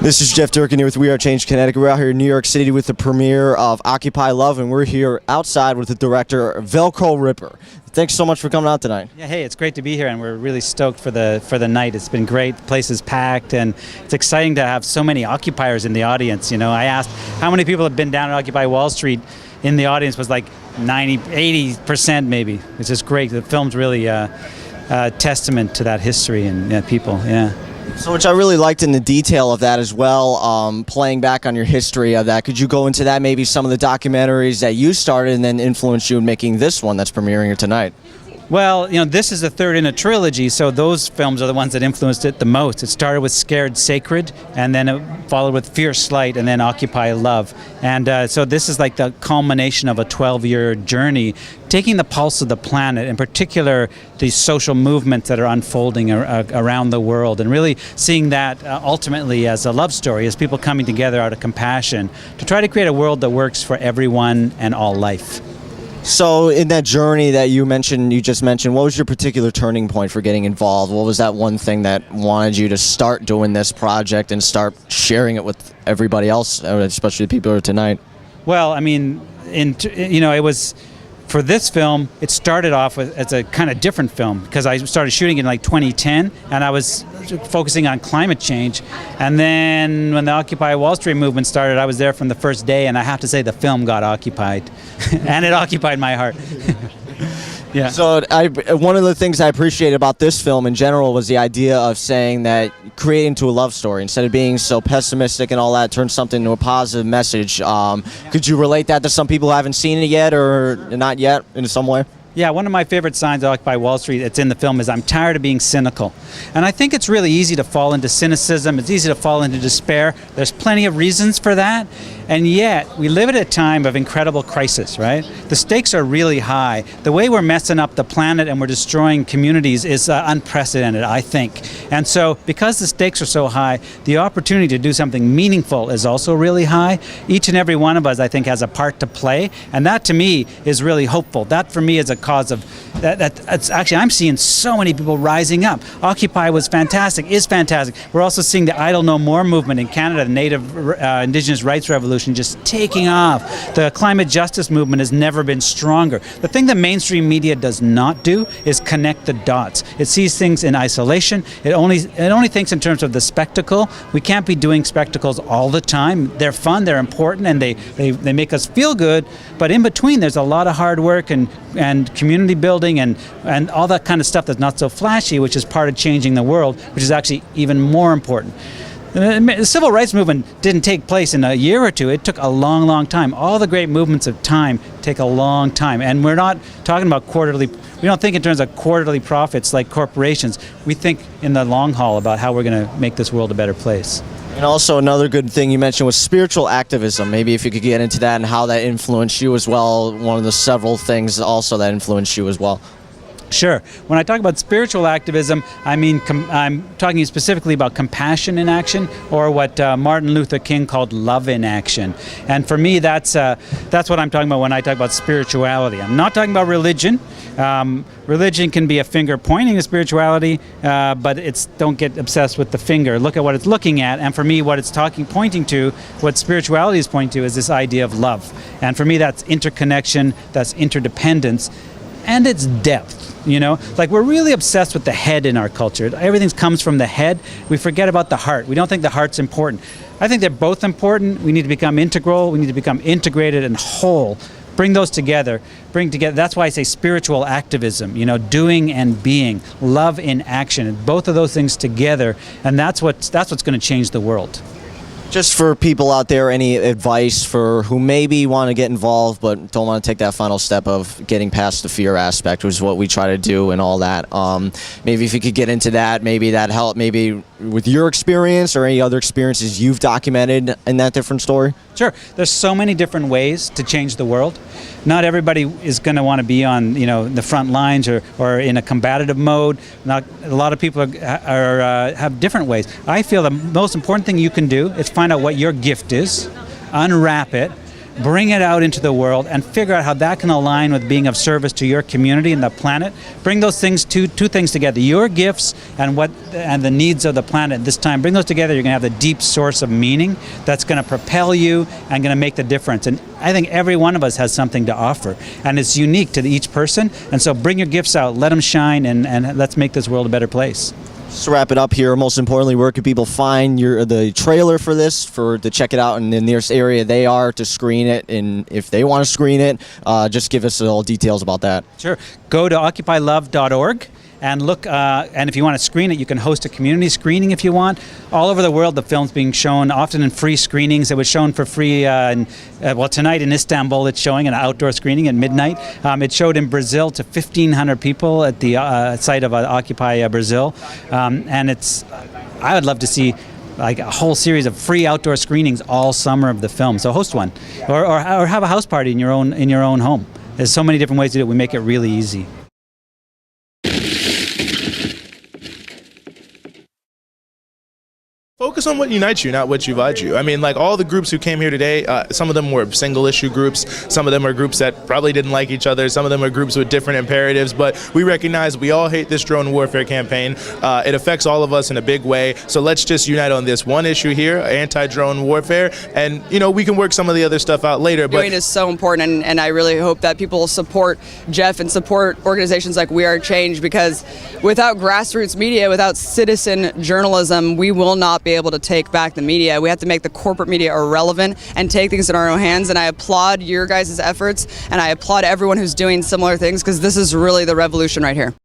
This is Jeff Durkin here with We Are Change Connecticut. We're out here in New York City with the premiere of Occupy Love, and we're here outside with the director, Velcrow Ripper. Thanks so much for coming out tonight. Yeah, hey, it's great to be here, and we're really stoked for the night. It's been great. The place is packed, and it's exciting to have so many occupiers in the audience. You know, I asked how many people have been down at Occupy Wall Street. In the audience was like 80% maybe. It's just great. The film's really a testament to that history and people. Yeah. So, which I really liked in the detail of that as well, playing back on your history of that. Could you go into that, maybe some of the documentaries that you started and then influenced you in making this one that's premiering here tonight? Well, you know, this is the third in a trilogy, so those films are the ones that influenced it the most. It started with Scared Sacred, and then it followed with Fierce Light, and then Occupy Love. And so this is like the culmination of a 12-year journey, taking the pulse of the planet, in particular these social movements that are unfolding around the world, and really seeing that ultimately as a love story, as people coming together out of compassion to try to create a world that works for everyone and all life. So in that journey that you just mentioned, what was your particular turning point for getting involved? What was that one thing that wanted you to start doing this project and start sharing it with everybody else, especially the people who are tonight? Well, I mean, it was, for this film, it started off as a kind of different film because I started shooting in like 2010, and I was focusing on climate change. And then when the Occupy Wall Street movement started, I was there from the first day, and I have to say the film got occupied. And it occupied my heart. Yeah. So one of the things I appreciated about this film in general was the idea of saying that creating to a love story, instead of being so pessimistic and all that, turn something into a positive message. Could you relate that to some people who haven't seen it yet or not yet in some way? Yeah, one of my favorite signs of Occupy Wall Street that's in the film is I'm tired of being cynical. And I think it's really easy to fall into cynicism. It's easy to fall into despair. There's plenty of reasons for that. And yet, we live at a time of incredible crisis, right? The stakes are really high. The way we're messing up the planet and we're destroying communities is unprecedented, I think. And so, because the stakes are so high, the opportunity to do something meaningful is also really high. Each and every one of us, I think, has a part to play. And that, to me, is really hopeful. That, for me, is a cause of that's actually, I'm seeing so many people rising up. Occupy was fantastic, is fantastic. We're also seeing the Idle No More movement in Canada, the Native Indigenous rights revolution just taking off. The climate justice movement has never been stronger. The thing that mainstream media does not do is connect the dots. It sees things in isolation. It only thinks in terms of the spectacle. We can't be doing spectacles all the time. They're fun, they're important, and they make us feel good. But in between, there's a lot of hard work and community building and all that kind of stuff that's not so flashy, which is part of changing the world, which is actually even more important. The civil rights movement didn't take place in a year or two. It took a long, long time. All the great movements of time take a long time. And we're not talking about we don't think in terms of quarterly profits like corporations. We think in the long haul about how we're going to make this world a better place. And also another good thing you mentioned was spiritual activism. Maybe if you could get into that and how that influenced you as well, one of the several things also that influenced you as well. Sure. When I talk about spiritual activism, I mean I'm talking specifically about compassion in action, or what Martin Luther King called love in action. And for me, that's what I'm talking about when I talk about spirituality. I'm not talking about religion. Religion can be a finger pointing to spirituality, but don't get obsessed with the finger. Look at what it's looking at. And for me, what it's pointing to, what spirituality is pointing to, is this idea of love. And for me, that's interconnection, that's interdependence, and it's depth. You know, like we're really obsessed with the head in our culture. Everything comes from the head. We forget about the heart. We don't think the heart's important. I think they're both important. We need to become integral. We need to become integrated and whole. Bring those together. That's why I say spiritual activism, you know, doing and being, love in action, both of those things together. And that's what's going to change the world. Just for people out there, any advice for who maybe want to get involved but don't want to take that final step of getting past the fear aspect, which is what we try to do and all that. Maybe if you could get into that, maybe that help, maybe with your experience or any other experiences you've documented in that different story? Sure. There's so many different ways to change the world. Not everybody is going to want to be on, the front lines or in a combative mode. A lot of people have different ways. I feel the most important thing you can do is find out what your gift is, unwrap it, bring it out into the world, and figure out how that can align with being of service to your community and the planet. Bring those things, two things together: your gifts and the needs of the planet. This time, bring those together. You're going to have the deep source of meaning that's going to propel you and going to make the difference. And I think every one of us has something to offer, and it's unique to each person. And so, bring your gifts out, let them shine, and let's make this world a better place. Just to wrap it up here, most importantly, where can people find the trailer for this, to check it out in the nearest area they are to screen it, and if they want to screen it, just give us all details about that. Sure. Go to occupylove.org and look, and if you want to screen it, you can host a community screening if you want. All over the world, the film's being shown, often in free screenings. It was shown for free, tonight in Istanbul it's showing an outdoor screening at midnight. It showed in Brazil to 1,500 people at the site of Occupy Brazil. And I would love to see like a whole series of free outdoor screenings all summer of the film. So host one, or have a house party in your own home. There's so many different ways to do it. We make it really easy. Focus on what unites you, not what divides you. I mean, like all the groups who came here today, some of them were single issue groups, some of them are groups that probably didn't like each other, some of them are groups with different imperatives, but we recognize we all hate this drone warfare campaign. It affects all of us in a big way, so let's just unite on this one issue here, anti-drone warfare, and we can work some of the other stuff out later. But doing is so important, and I really hope that people support Jeff and support organizations like We Are Change, because without grassroots media, without citizen journalism, we will not be able to take back the media. We have to make the corporate media irrelevant and take things in our own hands, and I applaud your guys' efforts, and I applaud everyone who's doing similar things, because this is really the revolution right here.